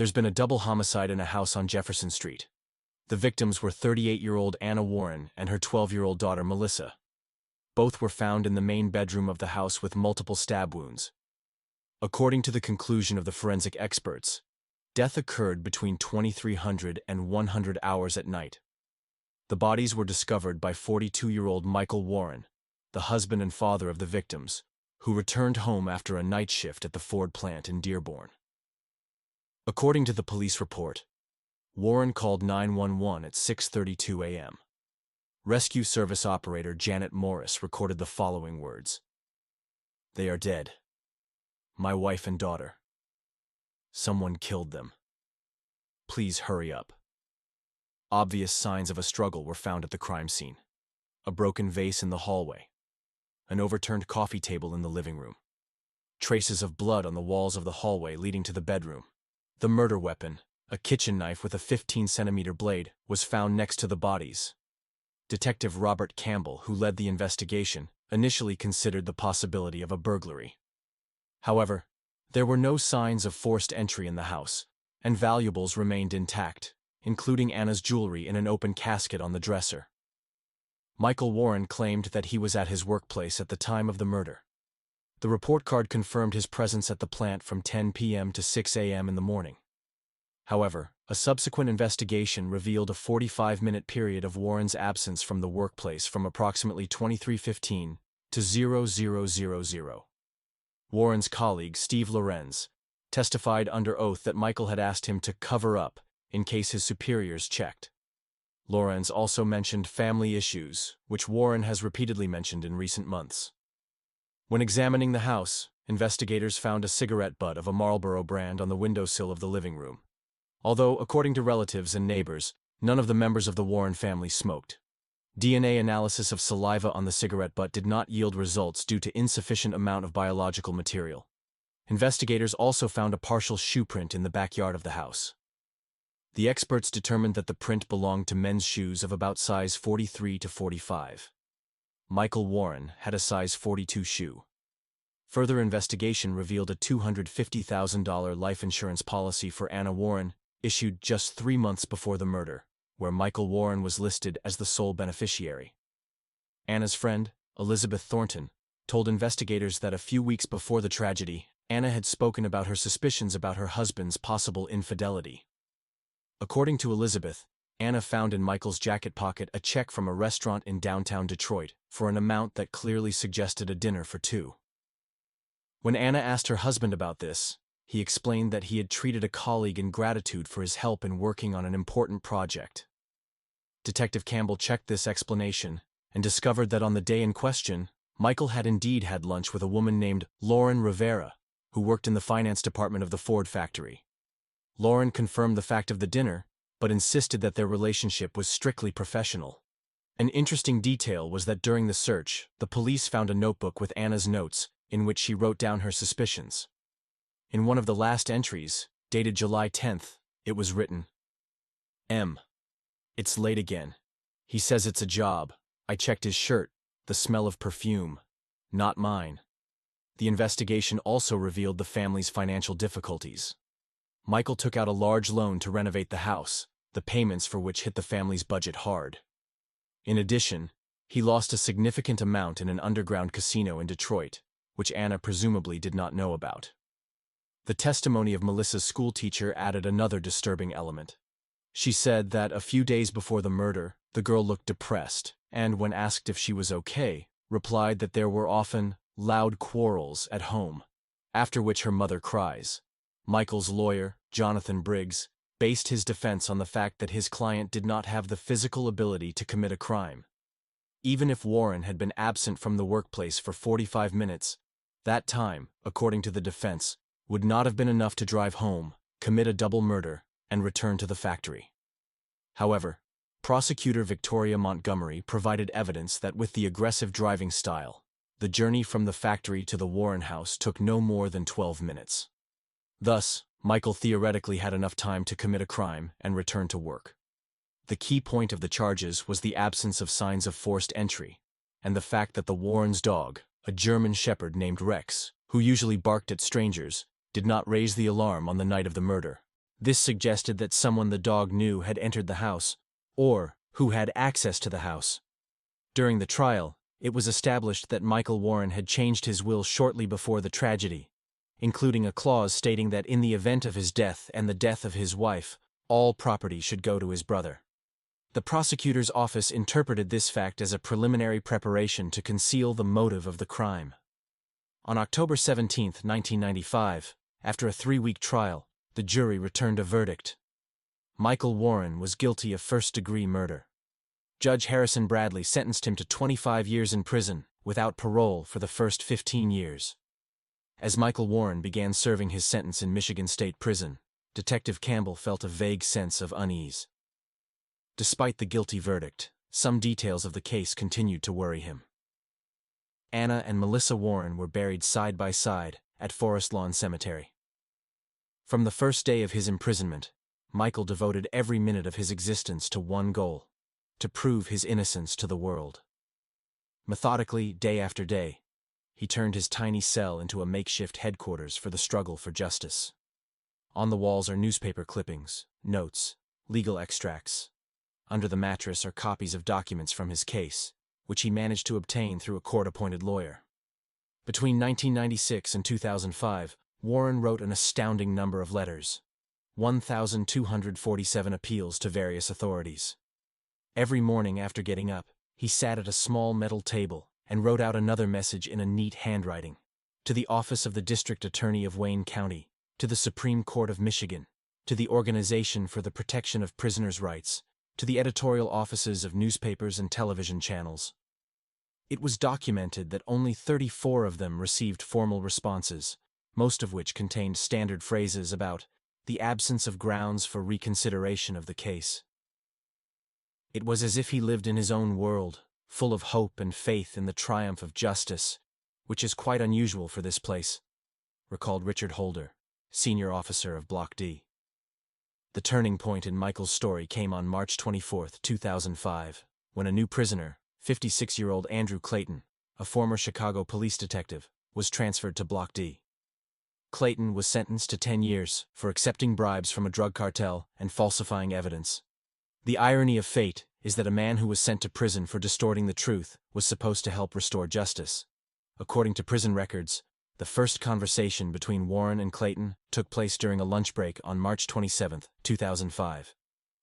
There's been a double homicide in a house on Jefferson Street. The victims were 38-year-old Anna Warren and her 12-year-old daughter Melissa. Both were found in the main bedroom of the house with multiple stab wounds. According to the conclusion of the forensic experts, death occurred between 2300 and 100 hours at night. The bodies were discovered by 42-year-old Michael Warren, the husband and father of the victims, who returned home after a night shift at the Ford plant in Dearborn. According to the police report, Warren called 911 at 6:32 a.m. Rescue service operator Janet Morris recorded the following words: "They are dead. My wife and daughter. Someone killed them. Please hurry up." Obvious signs of a struggle were found at the crime scene. A broken vase in the hallway. An overturned coffee table in the living room. Traces of blood on the walls of the hallway leading to the bedroom. The murder weapon, a kitchen knife with a 15-centimeter blade, was found next to the bodies. Detective Robert Campbell, who led the investigation, initially considered the possibility of a burglary. However, there were no signs of forced entry in the house, and valuables remained intact, including Anna's jewelry in an open casket on the dresser. Michael Warren claimed that he was at his workplace at the time of the murder. The report card confirmed his presence at the plant from 10 p.m. to 6 a.m. in the morning. However, a subsequent investigation revealed a 45-minute period of Warren's absence from the workplace from approximately 23:15 to 00:00. Warren's colleague, Steve Lorenz, testified under oath that Michael had asked him to cover up in case his superiors checked. Lorenz also mentioned family issues, which Warren has repeatedly mentioned in recent months. When examining the house, investigators found a cigarette butt of a Marlboro brand on the windowsill of the living room. Although, according to relatives and neighbors, none of the members of the Warren family smoked. DNA analysis of saliva on the cigarette butt did not yield results due to insufficient amount of biological material. Investigators also found a partial shoe print in the backyard of the house. The experts determined that the print belonged to men's shoes of about size 43 to 45. Michael Warren had a size 42 shoe. Further investigation revealed a $250,000 life insurance policy for Anna Warren, issued just 3 months before the murder, where Michael Warren was listed as the sole beneficiary. Anna's friend, Elizabeth Thornton, told investigators that a few weeks before the tragedy, Anna had spoken about her suspicions about her husband's possible infidelity. According to Elizabeth, Anna found in Michael's jacket pocket a check from a restaurant in downtown Detroit for an amount that clearly suggested a dinner for two. When Anna asked her husband about this, he explained that he had treated a colleague in gratitude for his help in working on an important project. Detective Campbell checked this explanation and discovered that on the day in question, Michael had indeed had lunch with a woman named Lauren Rivera, who worked in the finance department of the Ford factory. Lauren confirmed the fact of the dinner, but insisted that their relationship was strictly professional. An interesting detail was that during the search, the police found a notebook with Anna's notes, in which she wrote down her suspicions. In one of the last entries, dated July 10th, it was written, "M. It's late again. He says it's a job. I checked his shirt, the smell of perfume. Not mine." The investigation also revealed the family's financial difficulties. Michael took out a large loan to renovate the house, the payments for which hit the family's budget hard. In addition, he lost a significant amount in an underground casino in Detroit, which Anna presumably did not know about. The testimony of Melissa's schoolteacher added another disturbing element. She said that a few days before the murder, the girl looked depressed, and when asked if she was okay, replied that there were often loud quarrels at home, after which her mother cries. Michael's lawyer, Jonathan Briggs, based his defense on the fact that his client did not have the physical ability to commit a crime. Even if Warren had been absent from the workplace for 45 minutes, that time, according to the defense, would not have been enough to drive home, commit a double murder, and return to the factory. However, prosecutor Victoria Montgomery provided evidence that with the aggressive driving style, the journey from the factory to the Warren house took no more than 12 minutes. Thus, Michael theoretically had enough time to commit a crime and return to work. The key point of the charges was the absence of signs of forced entry, and the fact that the Warrens' dog, a German shepherd named Rex, who usually barked at strangers, did not raise the alarm on the night of the murder. This suggested that someone the dog knew had entered the house, or who had access to the house. During the trial, it was established that Michael Warren had changed his will shortly before the tragedy, including a clause stating that in the event of his death and the death of his wife, all property should go to his brother. The prosecutor's office interpreted this fact as a preliminary preparation to conceal the motive of the crime. On October 17, 1995, after a 3-week trial, the jury returned a verdict. Michael Warren was guilty of first-degree murder. Judge Harrison Bradley sentenced him to 25 years in prison, without parole for the first 15 years. As Michael Warren began serving his sentence in Michigan State Prison, Detective Campbell felt a vague sense of unease. Despite the guilty verdict, some details of the case continued to worry him. Anna and Melissa Warren were buried side by side at Forest Lawn Cemetery. From the first day of his imprisonment, Michael devoted every minute of his existence to one goal: to prove his innocence to the world. Methodically, day after day, he turned his tiny cell into a makeshift headquarters for the struggle for justice. On the walls are newspaper clippings, notes, legal extracts. Under the mattress are copies of documents from his case, which he managed to obtain through a court-appointed lawyer. Between 1996 and 2005, Warren wrote an astounding number of letters, 1,247 appeals to various authorities. Every morning after getting up, he sat at a small metal table and wrote out another message in a neat handwriting. To the Office of the District Attorney of Wayne County, to the Supreme Court of Michigan, to the Organization for the Protection of Prisoners' Rights, to the editorial offices of newspapers and television channels. It was documented that only 34 of them received formal responses, most of which contained standard phrases about the absence of grounds for reconsideration of the case. It was as if he lived in his own world, full of hope and faith in the triumph of justice, which is quite unusual for this place, recalled Richard Holder, senior officer of Block D. The turning point in Michael's story came on March 24, 2005, when a new prisoner, 56-year-old Andrew Clayton, a former Chicago police detective, was transferred to Block D. Clayton was sentenced to 10 years for accepting bribes from a drug cartel and falsifying evidence. The irony of fate is that a man who was sent to prison for distorting the truth was supposed to help restore justice. According to prison records, the first conversation between Warren and Clayton took place during a lunch break on March 27, 2005.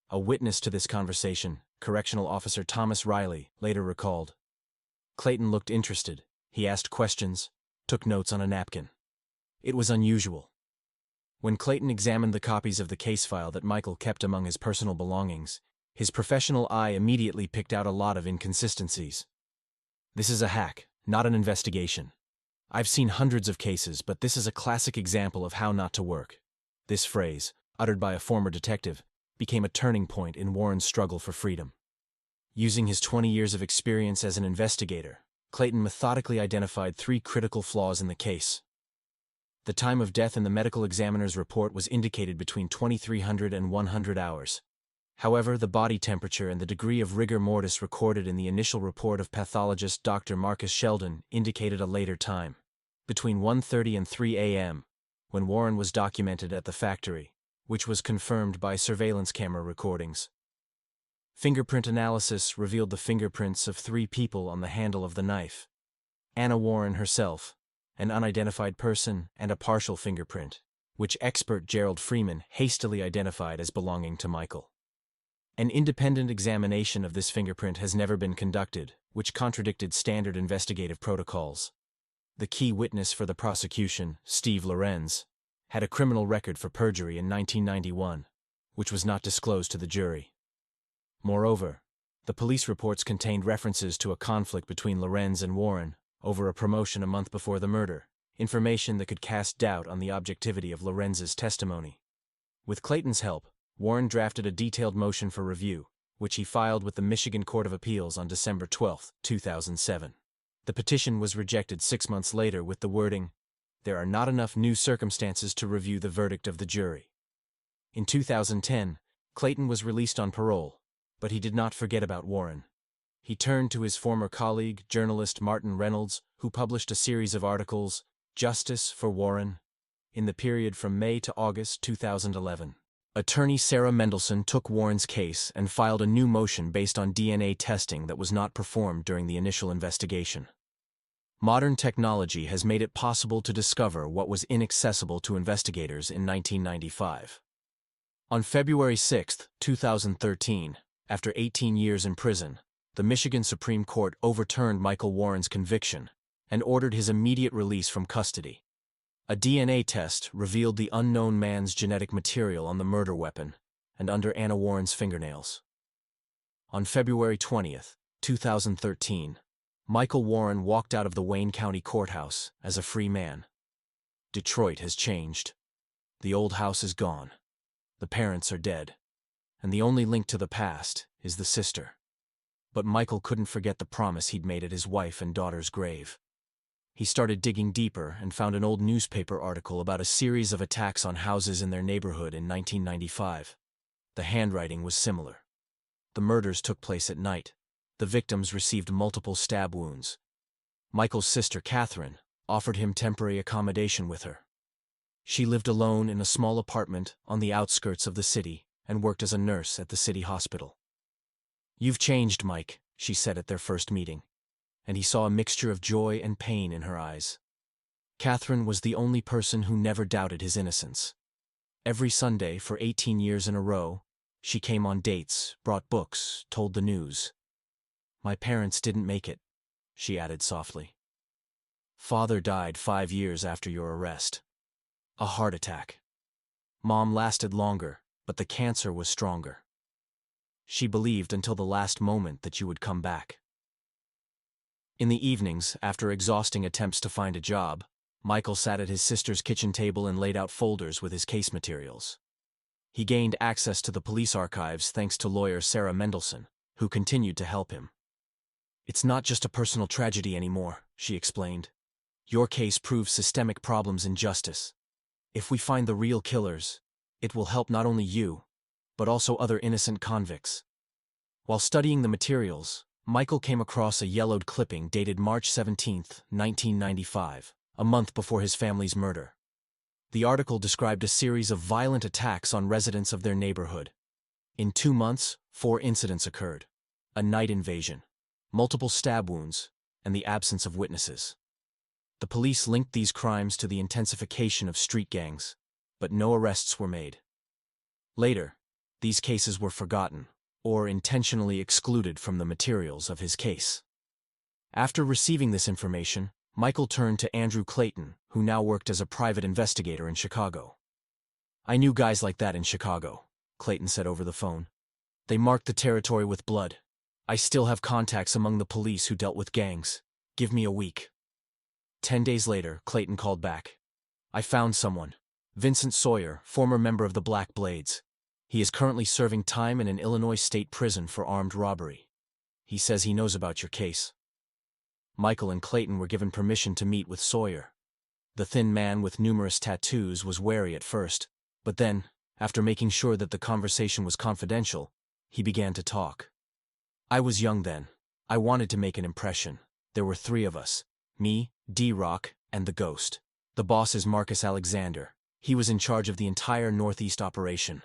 A witness to this conversation, Correctional Officer Thomas Riley, later recalled. Clayton looked interested. He asked questions, took notes on a napkin. It was unusual. When Clayton examined the copies of the case file that Michael kept among his personal belongings, his professional eye immediately picked out a lot of inconsistencies. This is a hack, not an investigation. I've seen hundreds of cases, but this is a classic example of how not to work. This phrase, uttered by a former detective, became a turning point in Warren's struggle for freedom. Using his 20 years of experience as an investigator, Clayton methodically identified 3 critical flaws in the case. The time of death in the medical examiner's report was indicated between 2,300 and 100 hours. However, the body temperature and the degree of rigor mortis recorded in the initial report of pathologist Dr. Marcus Sheldon indicated a later time, between 1:30 and 3 a.m., when Warren was documented at the factory, which was confirmed by surveillance camera recordings. Fingerprint analysis revealed the fingerprints of 3 people on the handle of the knife: Anna Warren herself, an unidentified person, and a partial fingerprint, which expert Gerald Freeman hastily identified as belonging to Michael. An independent examination of this fingerprint has never been conducted, which contradicted standard investigative protocols. The key witness for the prosecution, Steve Lorenz, had a criminal record for perjury in 1991, which was not disclosed to the jury. Moreover, the police reports contained references to a conflict between Lorenz and Warren over a promotion a month before the murder, information that could cast doubt on the objectivity of Lorenz's testimony. With Clayton's help, Warren drafted a detailed motion for review, which he filed with the Michigan Court of Appeals on December 12, 2007. The petition was rejected 6 months later with the wording, "There are not enough new circumstances to review the verdict of the jury." In 2010, Clayton was released on parole, but he did not forget about Warren. He turned to his former colleague, journalist Martin Reynolds, who published a series of articles, Justice for Warren, in the period from May to August 2011. Attorney Sarah Mendelsohn took Warren's case and filed a new motion based on DNA testing that was not performed during the initial investigation. Modern technology has made it possible to discover what was inaccessible to investigators in 1995. On February 6, 2013, after 18 years in prison, the Michigan Supreme Court overturned Michael Warren's conviction and ordered his immediate release from custody. A DNA test revealed the unknown man's genetic material on the murder weapon and under Anna Warren's fingernails. On February 20, 2013, Michael Warren walked out of the Wayne County Courthouse as a free man. Detroit has changed. The old house is gone. The parents are dead. And the only link to the past is the sister. But Michael couldn't forget the promise he'd made at his wife and daughter's grave. He started digging deeper and found an old newspaper article about a series of attacks on houses in their neighborhood in 1995. The handwriting was similar. The murders took place at night. The victims received multiple stab wounds. Michael's sister, Catherine, offered him temporary accommodation with her. She lived alone in a small apartment on the outskirts of the city and worked as a nurse at the city hospital. "You've changed, Mike," she said at their first meeting, and he saw a mixture of joy and pain in her eyes. Catherine was the only person who never doubted his innocence. Every Sunday for 18 years in a row, she came on dates, brought books, told the news. "My parents didn't make it," she added softly. "Father died 5 years after your arrest. A heart attack. Mom lasted longer, but the cancer was stronger. She believed until the last moment that you would come back." In the evenings, after exhausting attempts to find a job, Michael sat at his sister's kitchen table and laid out folders with his case materials. He gained access to the police archives thanks to lawyer Sarah Mendelsohn, who continued to help him. "It's not just a personal tragedy anymore," she explained. "Your case proves systemic problems in justice. If we find the real killers, it will help not only you, but also other innocent convicts." While studying the materials, Michael came across a yellowed clipping dated March 17, 1995, a month before his family's murder. The article described a series of violent attacks on residents of their neighborhood. In 2 months, 4 incidents occurred: a night invasion, multiple stab wounds, and the absence of witnesses. The police linked these crimes to the intensification of street gangs, but no arrests were made. Later, these cases were forgotten, or intentionally excluded from the materials of his case. After receiving this information, Michael turned to Andrew Clayton, who now worked as a private investigator in Chicago. "I knew guys like that in Chicago," Clayton said over the phone. "They marked the territory with blood. I still have contacts among the police who dealt with gangs. Give me a week." 10 days later, Clayton called back. "I found someone. Vincent Sawyer, former member of the Black Blades. He is currently serving time in an Illinois state prison for armed robbery. He says he knows about your case." Michael and Clayton were given permission to meet with Sawyer. The thin man with numerous tattoos was wary at first, but then, after making sure that the conversation was confidential, he began to talk. "I was young then. I wanted to make an impression. There were 3 of us. Me, D-Rock, and the Ghost. The boss is Marcus Alexander. He was in charge of the entire Northeast operation.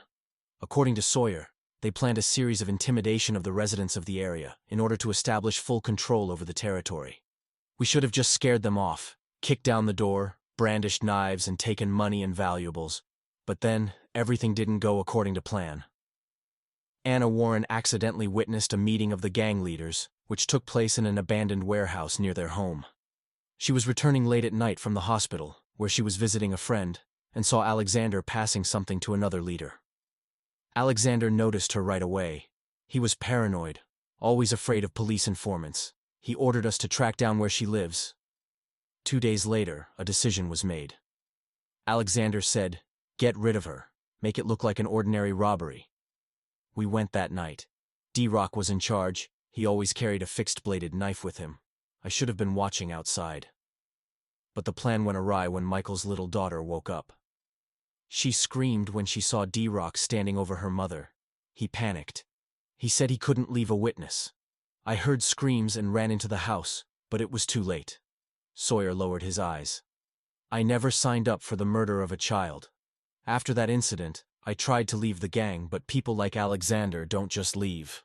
According to Sawyer, they planned a series of intimidation of the residents of the area in order to establish full control over the territory. We should have just scared them off, kicked down the door, brandished knives, and taken money and valuables. But then, everything didn't go according to plan. Anna Warren accidentally witnessed a meeting of the gang leaders, which took place in an abandoned warehouse near their home. She was returning late at night from the hospital, where she was visiting a friend, and saw Alexander passing something to another leader. Alexander noticed her right away. He was paranoid, always afraid of police informants. He ordered us to track down where she lives. 2 days later, a decision was made. Alexander said, "Get rid of her. Make it look like an ordinary robbery." We went that night. D-Rock was in charge. He always carried a fixed-bladed knife with him. I should have been watching outside. But the plan went awry when Michael's little daughter woke up. She screamed when she saw D-Rock standing over her mother. He panicked. He said he couldn't leave a witness. I heard screams and ran into the house, but it was too late. Sawyer lowered his eyes. "I never signed up for the murder of a child. After that incident, I tried to leave the gang, but people like Alexander don't just leave.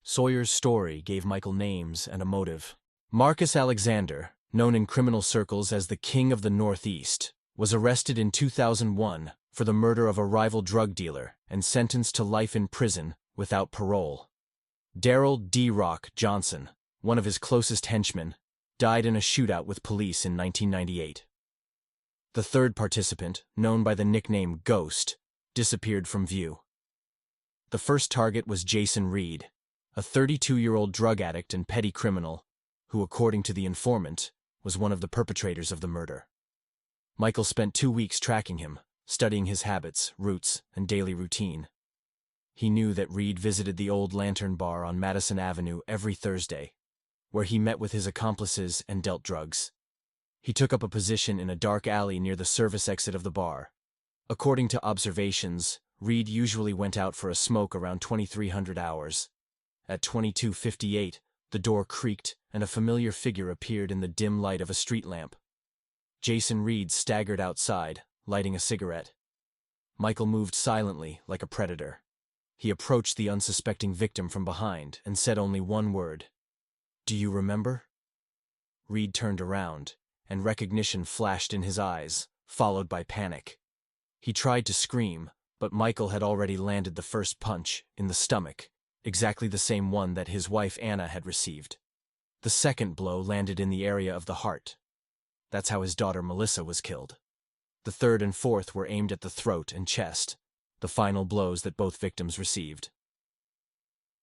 Sawyer's story gave Michael names and a motive. Marcus Alexander, known in criminal circles as the King of the Northeast, was arrested in 2001 for the murder of a rival drug dealer and sentenced to life in prison without parole. Daryl D. Rock Johnson, one of his closest henchmen, died in a shootout with police in 1998. The third participant, known by the nickname Ghost, disappeared from view. The first target was Jason Reed, a 32-year-old drug addict and petty criminal who, according to the informant, was one of the perpetrators of the murder. Michael spent 2 weeks tracking him, studying his habits, routes, and daily routine. He knew that Reed visited the Old Lantern Bar on Madison Avenue every Thursday, where he met with his accomplices and dealt drugs. He took up a position in a dark alley near the service exit of the bar. According to observations, Reed usually went out for a smoke around 2300 hours. At 22:58, the door creaked and a familiar figure appeared in the dim light of a street lamp. Jason Reed staggered outside, lighting a cigarette. Michael moved silently, like a predator. He approached the unsuspecting victim from behind and said only one word. "Do you remember?" Reed turned around, and recognition flashed in his eyes, followed by panic. He tried to scream, but Michael had already landed the first punch, in the stomach, exactly the same one that his wife Anna had received. The second blow landed in the area of the heart. That's how his daughter Melissa was killed. The third and fourth were aimed at the throat and chest, the final blows that both victims received.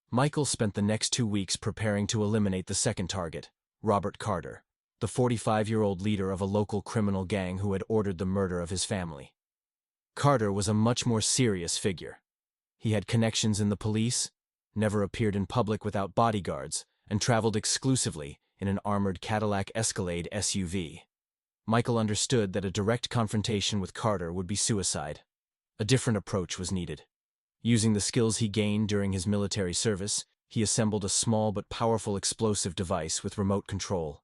Michael spent the next 2 weeks preparing to eliminate the second target, Robert Carter, the 45-year-old leader of a local criminal gang who had ordered the murder of his family. Carter was a much more serious figure. He had connections in the police, never appeared in public without bodyguards, and traveled exclusively in an armored Cadillac Escalade SUV. Michael understood that a direct confrontation with Carter would be suicide. A different approach was needed. Using the skills he gained during his military service, he assembled a small but powerful explosive device with remote control.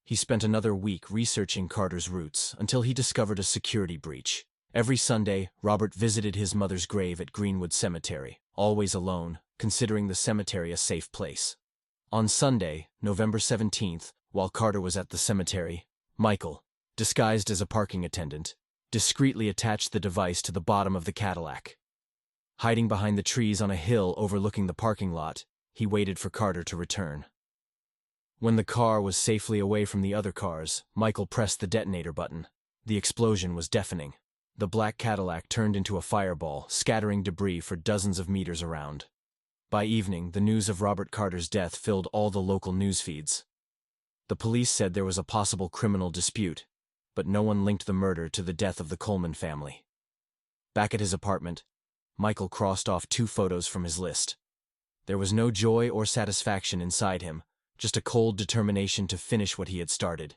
He spent another week researching Carter's routes until he discovered a security breach. Every Sunday, Robert visited his mother's grave at Greenwood Cemetery, always alone, considering the cemetery a safe place. On Sunday, November 17th, while Carter was at the cemetery, Michael, disguised as a parking attendant, discreetly attached the device to the bottom of the Cadillac. Hiding behind the trees on a hill overlooking the parking lot, he waited for Carter to return. When the car was safely away from the other cars, Michael pressed the detonator button. The explosion was deafening. The black Cadillac turned into a fireball, scattering debris for dozens of meters around. By evening, the news of Robert Carter's death filled all the local news feeds. The police said there was a possible criminal dispute, but no one linked the murder to the death of the Coleman family. Back at his apartment, Michael crossed off 2 photos from his list. There was no joy or satisfaction inside him, just a cold determination to finish what he had started.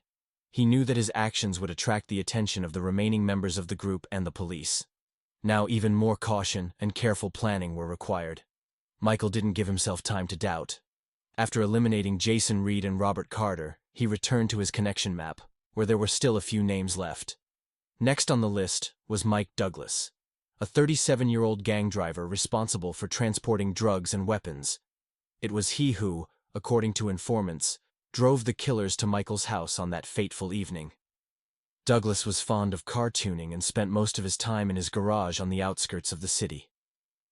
He knew that his actions would attract the attention of the remaining members of the group and the police. Now even more caution and careful planning were required. Michael didn't give himself time to doubt. After eliminating Jason Reed and Robert Carter, he returned to his connection map, where there were still a few names left. Next on the list was Mike Douglas, a 37-year-old gang driver responsible for transporting drugs and weapons. It was he who, according to informants, drove the killers to Michael's house on that fateful evening. Douglas was fond of car tuning and spent most of his time in his garage on the outskirts of the city.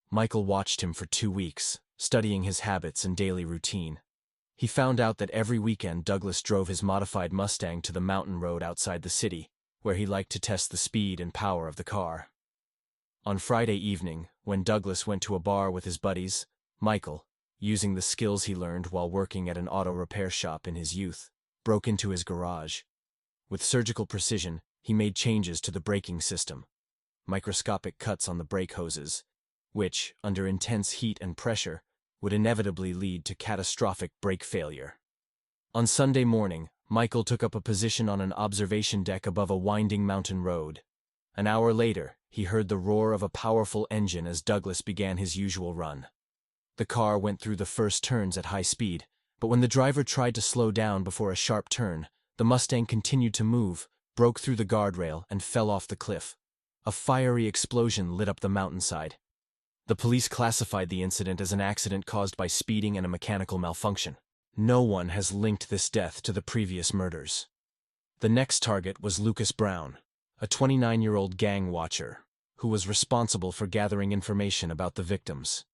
Michael watched him for 2 weeks, studying his habits and daily routine. He found out that every weekend Douglas drove his modified Mustang to the mountain road outside the city, where he liked to test the speed and power of the car. On Friday evening, when Douglas went to a bar with his buddies, Michael, using the skills he learned while working at an auto repair shop in his youth, broke into his garage. With surgical precision, he made changes to the braking system. Microscopic cuts on the brake hoses, which, under intense heat and pressure, would inevitably lead to catastrophic brake failure. On Sunday morning, Michael took up a position on an observation deck above a winding mountain road. An hour later, he heard the roar of a powerful engine as Douglas began his usual run. The car went through the first turns at high speed, but when the driver tried to slow down before a sharp turn, the Mustang continued to move, broke through the guardrail, and fell off the cliff. A fiery explosion lit up the mountainside. The police classified the incident as an accident caused by speeding and a mechanical malfunction. No one has linked this death to the previous murders. The next target was Lucas Brown, a 29-year-old gang watcher, who was responsible for gathering information about the victims.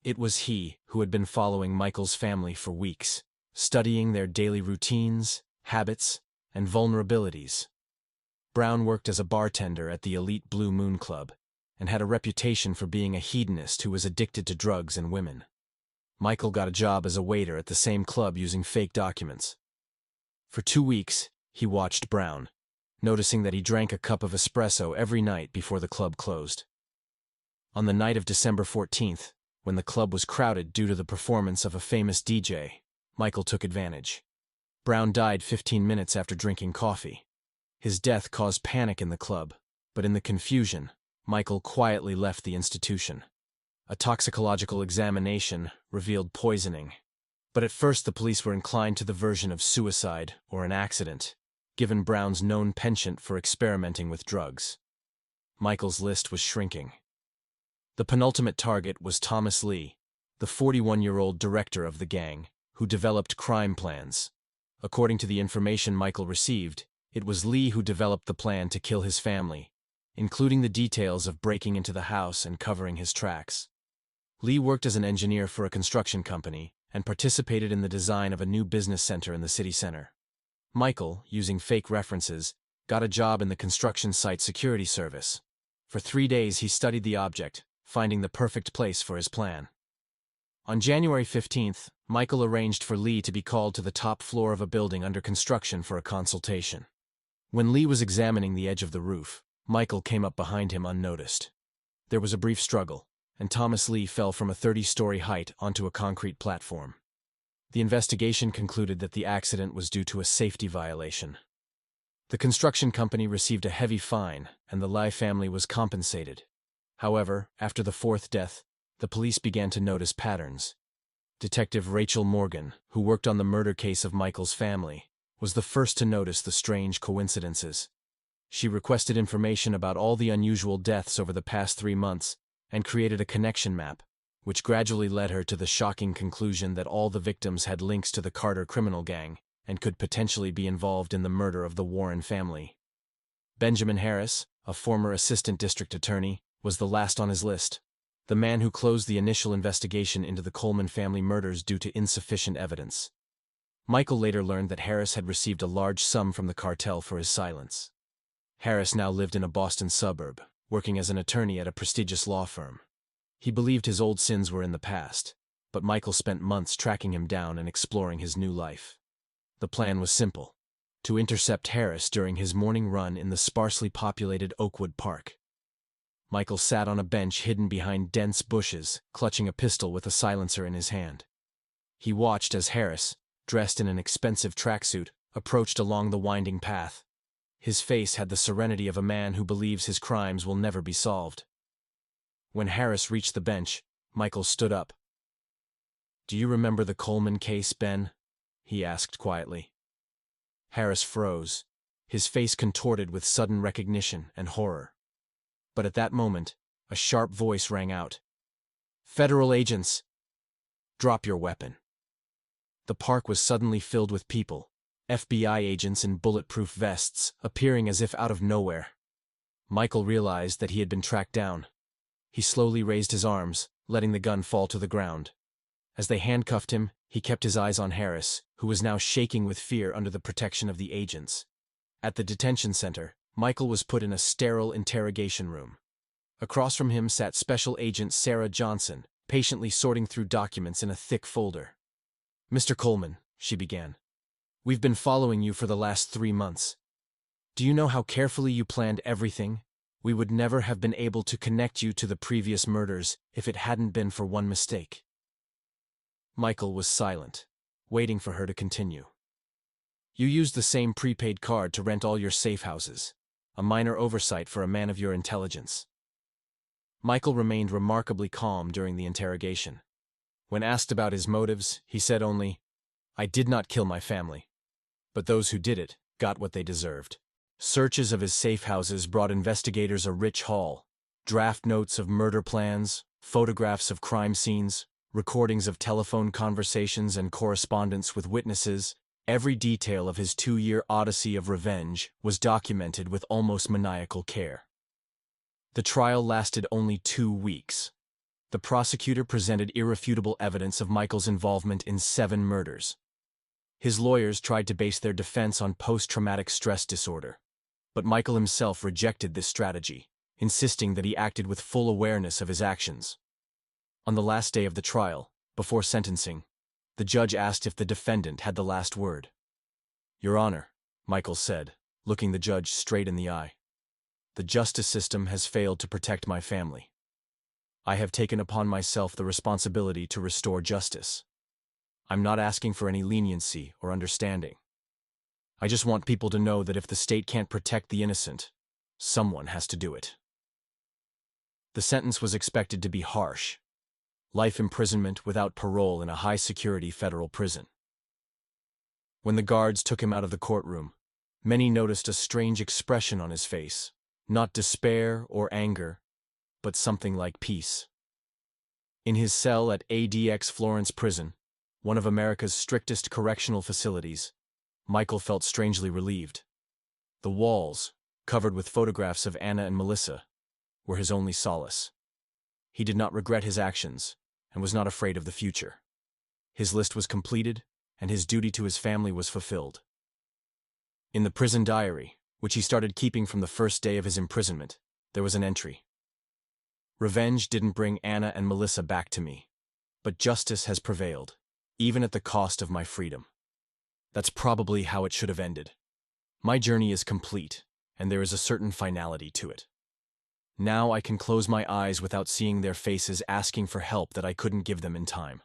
It was he who had been following Michael's family for weeks, studying their daily routines, habits, and vulnerabilities. Brown worked as a bartender at the elite Blue Moon Club and had a reputation for being a hedonist who was addicted to drugs and women. Michael got a job as a waiter at the same club using fake documents. For 2 weeks, he watched Brown, noticing that he drank a cup of espresso every night before the club closed. On the night of December 14th, when the club was crowded due to the performance of a famous DJ, Michael took advantage. Brown died 15 minutes after drinking coffee. His death caused panic in the club, but in the confusion, Michael quietly left the institution. A toxicological examination revealed poisoning, but at first the police were inclined to the version of suicide or an accident, given Brown's known penchant for experimenting with drugs. Michael's list was shrinking. The penultimate target was Thomas Lee, the 41-year-old director of the gang, who developed crime plans. According to the information Michael received, it was Lee who developed the plan to kill his family, including the details of breaking into the house and covering his tracks. Lee worked as an engineer for a construction company and participated in the design of a new business center in the city center. Michael, using fake references, got a job in the construction site security service. For 3 days he studied the object, finding the perfect place for his plan. On January 15th, Michael arranged for Lee to be called to the top floor of a building under construction for a consultation. When Lee was examining the edge of the roof, Michael came up behind him unnoticed. There was a brief struggle, and Thomas Lee fell from a 30-story height onto a concrete platform. The investigation concluded that the accident was due to a safety violation. The construction company received a heavy fine, and the Lee family was compensated. However, after the 4th death, the police began to notice patterns. Detective Rachel Morgan, who worked on the murder case of Michael's family, was the first to notice the strange coincidences. She requested information about all the unusual deaths over the past 3 months and created a connection map, which gradually led her to the shocking conclusion that all the victims had links to the Carter criminal gang and could potentially be involved in the murder of the Warren family. Benjamin Harris, a former assistant district attorney, was the last on his list, the man who closed the initial investigation into the Coleman family murders due to insufficient evidence. Michael later learned that Harris had received a large sum from the cartel for his silence. Harris now lived in a Boston suburb, working as an attorney at a prestigious law firm. He believed his old sins were in the past, but Michael spent months tracking him down and exploring his new life. The plan was simple: to intercept Harris during his morning run in the sparsely populated Oakwood Park. Michael sat on a bench hidden behind dense bushes, clutching a pistol with a silencer in his hand. He watched as Harris, dressed in an expensive tracksuit, approached along the winding path. His face had the serenity of a man who believes his crimes will never be solved. When Harris reached the bench, Michael stood up. "Do you remember the Coleman case, Ben?" he asked quietly. Harris froze, his face contorted with sudden recognition and horror. But at that moment, a sharp voice rang out. "Federal agents! Drop your weapon." The park was suddenly filled with people, FBI agents in bulletproof vests, appearing as if out of nowhere. Michael realized that he had been tracked down. He slowly raised his arms, letting the gun fall to the ground. As they handcuffed him, he kept his eyes on Harris, who was now shaking with fear under the protection of the agents. At the detention center, Michael was put in a sterile interrogation room. Across from him sat Special Agent Sarah Johnson, patiently sorting through documents in a thick folder. "Mr. Coleman," she began, "we've been following you for the last 3 months. Do you know how carefully you planned everything? We would never have been able to connect you to the previous murders if it hadn't been for one mistake." Michael was silent, waiting for her to continue. "You used the same prepaid card to rent all your safe houses, a minor oversight for a man of your intelligence." Michael remained remarkably calm during the interrogation. When asked about his motives, he said only, "I did not kill my family, but those who did it got what they deserved." Searches of his safe houses brought investigators a rich haul: draft notes of murder plans, photographs of crime scenes, recordings of telephone conversations and correspondence with witnesses. Every detail of his 2-year odyssey of revenge was documented with almost maniacal care. The trial lasted only 2 weeks. The prosecutor presented irrefutable evidence of Michael's involvement in 7 murders. His lawyers tried to base their defense on post-traumatic stress disorder, but Michael himself rejected this strategy, insisting that he acted with full awareness of his actions. On the last day of the trial, before sentencing, the judge asked if the defendant had the last word. "Your Honor," Michael said, looking the judge straight in the eye, "the justice system has failed to protect my family. I have taken upon myself the responsibility to restore justice. I'm not asking for any leniency or understanding. I just want people to know that if the state can't protect the innocent, someone has to do it." The sentence was expected to be harsh: life imprisonment without parole in a high-security federal prison. When the guards took him out of the courtroom, many noticed a strange expression on his face: not despair or anger, but something like peace. In his cell at ADX Florence Prison, one of America's strictest correctional facilities, Michael felt strangely relieved. The walls, covered with photographs of Anna and Melissa, were his only solace. He did not regret his actions and was not afraid of the future. His list was completed, and his duty to his family was fulfilled. In the prison diary, which he started keeping from the first day of his imprisonment, there was an entry: "Revenge didn't bring Anna and Melissa back to me, but justice has prevailed, even at the cost of my freedom." That's probably how it should have ended. My journey is complete, and there is a certain finality to it. Now I can close my eyes without seeing their faces asking for help that I couldn't give them in time.